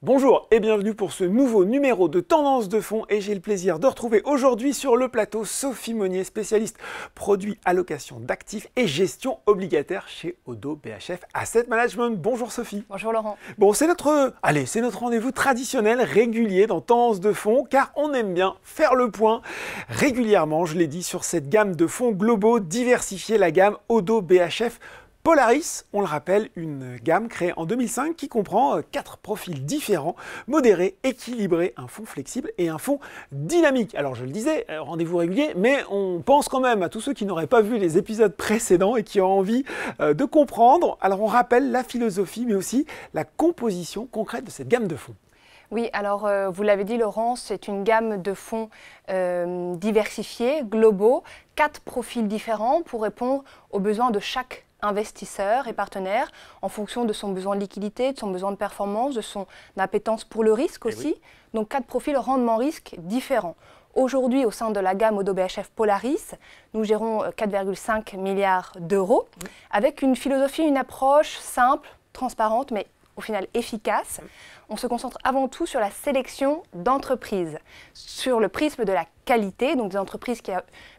Bonjour et bienvenue pour ce nouveau numéro de Tendance de fonds et j'ai le plaisir de retrouver aujourd'hui sur le plateau Sophie Monnier, spécialiste produits, allocation d'actifs et gestion obligataire chez Oddo BHF Asset Management. Bonjour Sophie. Bonjour Laurent. Bon, c'est notre rendez-vous traditionnel régulier dans Tendance de fonds car on aime bien faire le point régulièrement, je l'ai dit, sur cette gamme de fonds globaux diversifiée, la gamme Oddo BHF Polaris, on le rappelle, une gamme créée en 2005 qui comprend 4 profils différents, modérés, équilibrés, un fonds flexible et un fonds dynamique. Alors je le disais, rendez-vous régulier, mais on pense quand même à tous ceux qui n'auraient pas vu les épisodes précédents et qui ont envie de comprendre. Alors on rappelle la philosophie, mais aussi la composition concrète de cette gamme de fonds. Oui, alors vous l'avez dit Laurent, c'est une gamme de fonds diversifiés, globaux, 4 profils différents pour répondre aux besoins de chaque investisseur et partenaire en fonction de son besoin de liquidité, de son besoin de performance, de son appétence pour le risque aussi. Oui. Donc 4 profils rendement-risque différents. Aujourd'hui, au sein de la gamme Oddo BHF Polaris, nous gérons 4,5 milliards d'euros avec une philosophie, une approche simple, transparente, mais au final efficace. On se concentre avant tout sur la sélection d'entreprises, sur le prisme de la qualité, donc des entreprises qui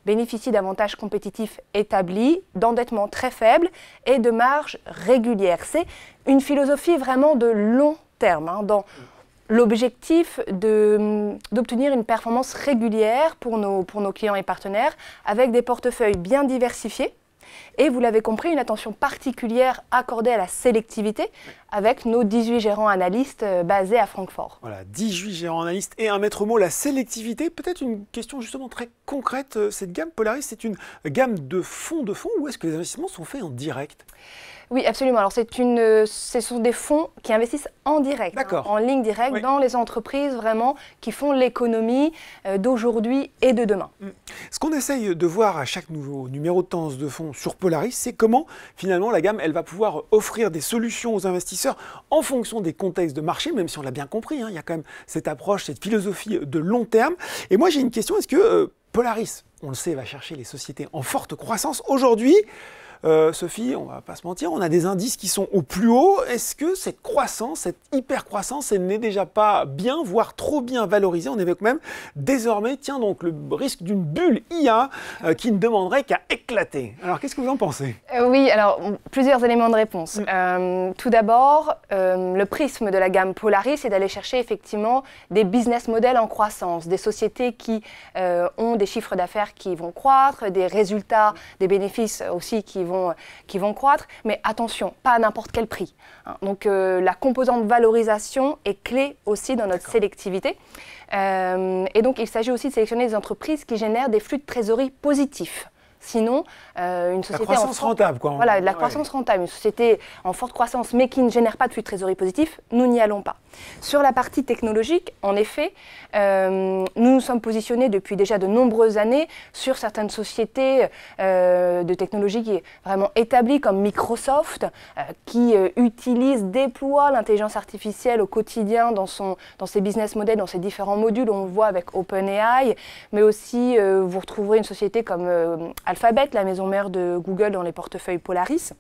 bénéficient d'avantages compétitifs établis, d'endettement très faible et de marges régulières. C'est une philosophie vraiment de long terme, dans l'objectif d'obtenir une performance régulière pour nos clients et partenaires avec des portefeuilles bien diversifiés. Et vous l'avez compris, une attention particulière accordée à la sélectivité avec nos 18 gérants analystes basés à Francfort. Voilà, 18 gérants analystes et un maître mot, la sélectivité. Peut-être une question justement très concrète. Cette gamme Polaris, c'est une gamme de fonds ou est-ce que les investissements sont faits en direct ? Oui, absolument. Alors, ce sont des fonds qui investissent en direct, en ligne directe, dans les entreprises vraiment qui font l'économie d'aujourd'hui et de demain. Ce qu'on essaye de voir à chaque nouveau numéro de Tendance de fonds sur Polaris, c'est comment finalement la gamme elle va pouvoir offrir des solutions aux investisseurs en fonction des contextes de marché, même si on l'a bien compris, il y a quand même cette approche, cette philosophie de long terme. Et moi j'ai une question, est-ce que Polaris, on le sait, va chercher les sociétés en forte croissance aujourd'hui ? Sophie, on va pas se mentir, on a des indices qui sont au plus haut. Est-ce que cette croissance, cette hyper-croissance, elle n'est déjà pas bien, voire trop bien valorisée? On évoque même désormais, donc le risque d'une bulle IA qui ne demanderait qu'à éclater. Alors, qu'est-ce que vous en pensez? Oui, alors, plusieurs éléments de réponse. Tout d'abord, le prisme de la gamme Polaris, c'est d'aller chercher effectivement des business models en croissance, des sociétés qui ont des chiffres d'affaires qui vont croître, des résultats, des bénéfices aussi qui vont croître, mais attention, pas à n'importe quel prix. Donc la composante valorisation est clé aussi dans notre sélectivité. Et donc il s'agit aussi de sélectionner des entreprises qui génèrent des flux de trésorerie positifs. Sinon, une société la croissance rentable, quoi. Voilà, de la croissance rentable. Une société en forte croissance, mais qui ne génère pas de flux de trésorerie positif, nous n'y allons pas. Sur la partie technologique, en effet, nous nous sommes positionnés depuis déjà de nombreuses années sur certaines sociétés de technologie qui est vraiment établies, comme Microsoft, qui déploie l'intelligence artificielle au quotidien dans ses business models, dans ses différents modules. On le voit avec OpenAI, mais aussi vous retrouverez une société comme Alphabet, la maison mère de Google dans les portefeuilles Polaris.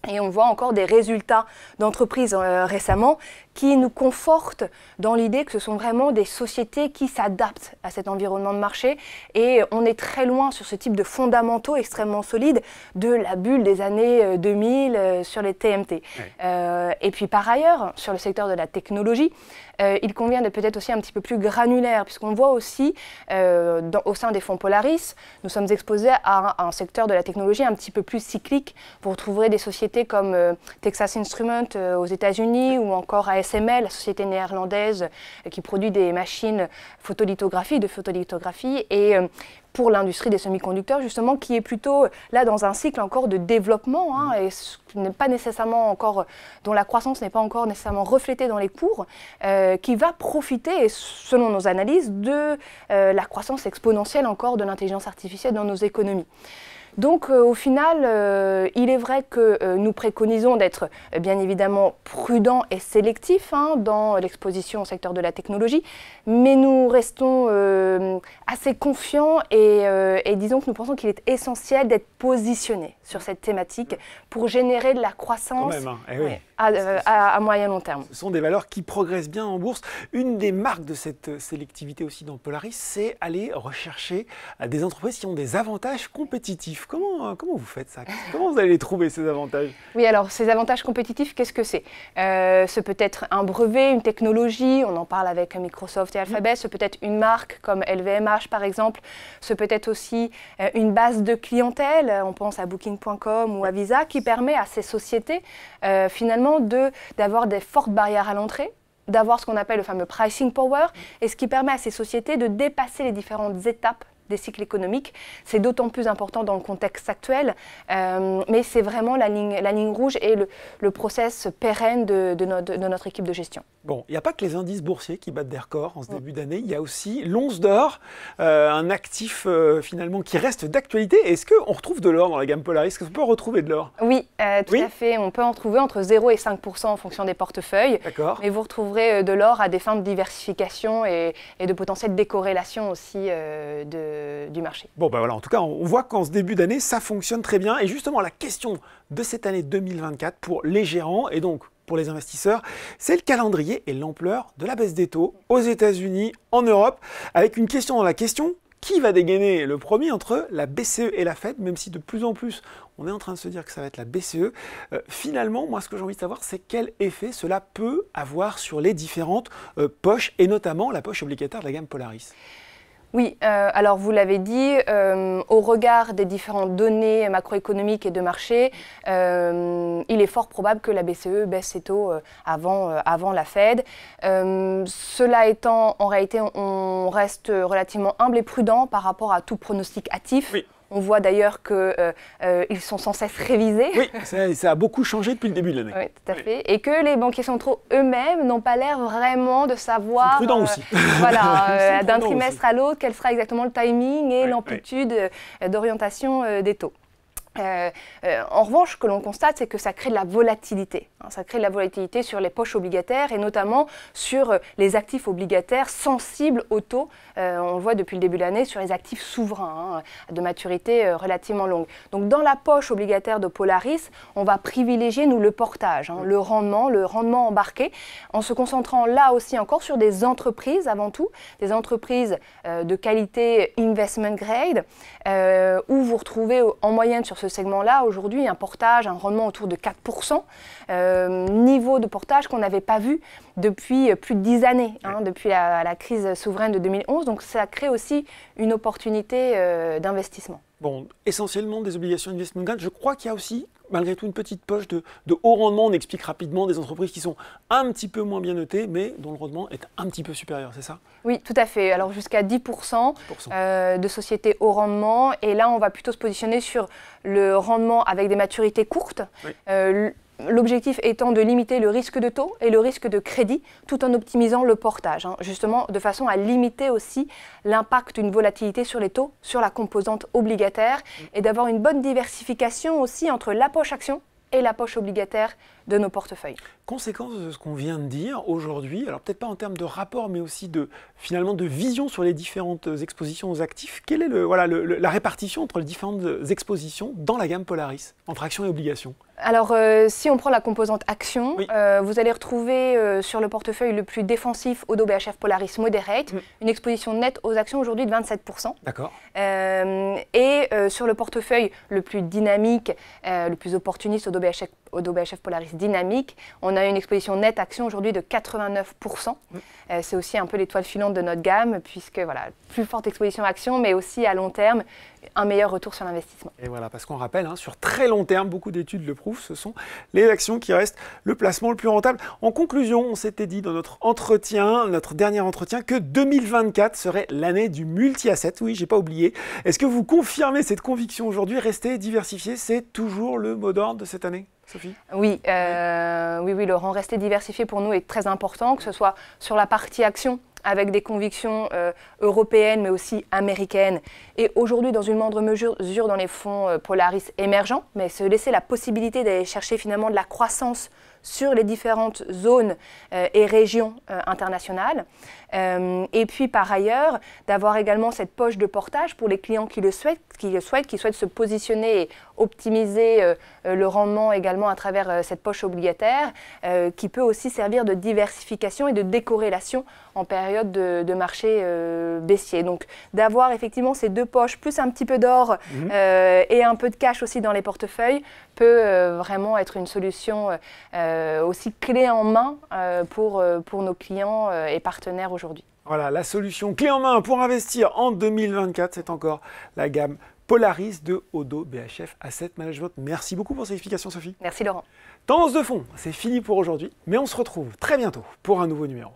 Et on voit encore des résultats d'entreprises récemment qui nous confortent dans l'idée que ce sont vraiment des sociétés qui s'adaptent à cet environnement de marché. Et on est très loin sur ce type de fondamentaux extrêmement solides de la bulle des années 2000 sur les TMT. Et puis par ailleurs, sur le secteur de la technologie, il convient d'être peut-être aussi un petit peu plus granulaire, puisqu'on voit aussi au sein des fonds Polaris, nous sommes exposés à un secteur de la technologie un petit peu plus cyclique. Vous retrouverez des sociétés comme Texas Instruments aux États-Unis ou encore ASML, la société néerlandaise qui produit des machines de photolithographie et pour l'industrie des semi-conducteurs justement qui est plutôt là dans un cycle encore de développement et n'est pas nécessairement encore, dont la croissance n'est pas encore nécessairement reflétée dans les cours, qui va profiter, selon nos analyses, de la croissance exponentielle encore de l'intelligence artificielle dans nos économies. Donc au final, il est vrai que nous préconisons d'être bien évidemment prudents et sélectifs dans l'exposition au secteur de la technologie, mais nous restons assez confiants et disons que nous pensons qu'il est essentiel d'être positionnés sur cette thématique pour générer de la croissance à moyen long terme. Ce sont des valeurs qui progressent bien en bourse. Une des marques de cette sélectivité aussi dans Polaris, c'est aller rechercher des entreprises qui ont des avantages compétitifs. Comment vous faites ça? Comment vous allez les trouver, ces avantages? Oui, alors ces avantages compétitifs, qu'est-ce que c'est? Ce peut être un brevet, une technologie, on en parle avec Microsoft et Alphabet, ce peut être une marque comme LVMH par exemple, ce peut être aussi une base de clientèle, on pense à Booking.com ou à Visa, qui permet à ces sociétés finalement d'avoir des fortes barrières à l'entrée, d'avoir ce qu'on appelle le fameux pricing power, et ce qui permet à ces sociétés de dépasser les différentes étapes des cycles économiques. C'est d'autant plus important dans le contexte actuel, mais c'est vraiment la ligne rouge et le process pérenne de notre équipe de gestion. Bon, il n'y a pas que les indices boursiers qui battent des records en ce début d'année, il y a aussi l'once d'or, un actif finalement qui reste d'actualité. Est-ce qu'on retrouve de l'or dans la gamme Polaris? Est-ce qu'on peut retrouver de l'or? Oui, tout à fait. On peut en trouver entre 0 et 5% en fonction des portefeuilles. D'accord. Mais vous retrouverez de l'or à des fins de diversification et de potentielle décorrélation aussi du marché. Bon, ben voilà, en tout cas, on voit qu'en ce début d'année, ça fonctionne très bien. Et justement, la question de cette année 2024 pour les gérants et donc pour les investisseurs, c'est le calendrier et l'ampleur de la baisse des taux aux États-Unis, en Europe, avec une question dans la question: qui va dégainer le premier entre la BCE et la Fed, même si de plus en plus on est en train de se dire que ça va être la BCE. Finalement, moi ce que j'ai envie de savoir, c'est quel effet cela peut avoir sur les différentes poches, et notamment la poche obligataire de la gamme Polaris. Oui, alors vous l'avez dit, au regard des différentes données macroéconomiques et de marché, il est fort probable que la BCE baisse ses taux avant la Fed. Cela étant, en réalité, on reste relativement humble et prudent par rapport à tout pronostic hâtif. Oui. On voit d'ailleurs qu'ils sont sans cesse révisés. Oui, ça a beaucoup changé depuis le début de l'année. Oui, tout à fait. Et que les banquiers centraux eux-mêmes n'ont pas l'air vraiment de savoir prudent aussi. Voilà, d'un trimestre à l'autre, quel sera exactement le timing et l'amplitude d'orientation des taux. En revanche, ce que l'on constate, c'est que ça crée de la volatilité. Ça crée de la volatilité sur les poches obligataires et notamment sur les actifs obligataires sensibles aux taux. On le voit depuis le début de l'année sur les actifs souverains de maturité relativement longue. Donc dans la poche obligataire de Polaris, on va privilégier, nous, le portage, le rendement embarqué, en se concentrant là aussi encore sur des entreprises avant tout, des entreprises de qualité investment grade, où vous retrouvez en moyenne sur ce segment-là, aujourd'hui, un portage, un rendement autour de 4%, niveau de portage qu'on n'avait pas vu depuis plus de 10 années, depuis la crise souveraine de 2011. Donc ça crée aussi une opportunité d'investissement. Bon, essentiellement des obligations investment grade. Je crois qu'il y a aussi, malgré tout, une petite poche de haut rendement. On explique rapidement des entreprises qui sont un petit peu moins bien notées, mais dont le rendement est un petit peu supérieur, c'est ça? Oui, tout à fait. Alors jusqu'à 10% de sociétés haut rendement. Et là, on va plutôt se positionner sur le rendement avec des maturités courtes. Oui. L'objectif étant de limiter le risque de taux et le risque de crédit tout en optimisant le portage, justement de façon à limiter aussi l'impact d'une volatilité sur les taux, sur la composante obligataire et d'avoir une bonne diversification aussi entre la poche action et la poche obligataire de nos portefeuilles. Conséquence de ce qu'on vient de dire aujourd'hui, alors peut-être pas en termes de rapport, mais aussi finalement de vision sur les différentes expositions aux actifs. Quelle est la répartition entre les différentes expositions dans la gamme Polaris, entre actions et obligations? Alors, si on prend la composante action, oui. Vous allez retrouver sur le portefeuille le plus défensif ODO BHF Polaris Moderate, une exposition nette aux actions aujourd'hui de 27%. D'accord. Et sur le portefeuille le plus dynamique, le plus opportuniste ODO BHF Polaris Dynamique, on a une exposition nette action aujourd'hui de 89%. C'est aussi un peu l'étoile filante de notre gamme, puisque voilà, plus forte exposition action, mais aussi à long terme, un meilleur retour sur l'investissement. Et voilà, parce qu'on rappelle, sur très long terme, beaucoup d'études le prouvent, ce sont les actions qui restent le placement le plus rentable. En conclusion, on s'était dit dans notre dernier entretien, que 2024 serait l'année du multi-asset. Oui, j'ai pas oublié. Est-ce que vous confirmez cette conviction aujourd'hui? Rester diversifié, c'est toujours le mot d'ordre de cette année, Sophie? Oui, Laurent, rester diversifié pour nous est très important, que ce soit sur la partie action, avec des convictions européennes, mais aussi américaines. Et aujourd'hui, dans une moindre mesure dans les fonds Polaris émergents, mais se laisser la possibilité d'aller chercher finalement de la croissance sur les différentes zones et régions internationales. Et puis par ailleurs, d'avoir également cette poche de portage pour les clients qui souhaitent se positionner et optimiser le rendement également à travers cette poche obligataire qui peut aussi servir de diversification et de décorrélation en période de marché baissier. Donc d'avoir effectivement ces deux poches plus un petit peu d'or et un peu de cash aussi dans les portefeuilles peut vraiment être une solution aussi clé en main pour nos clients et partenaires aujourd'hui. Voilà, la solution clé en main pour investir en 2024, c'est encore la gamme Polaris de Oddo BHF Asset Management. Merci beaucoup pour ces explications, Sophie. Merci Laurent. Tendance de fond, c'est fini pour aujourd'hui, mais on se retrouve très bientôt pour un nouveau numéro.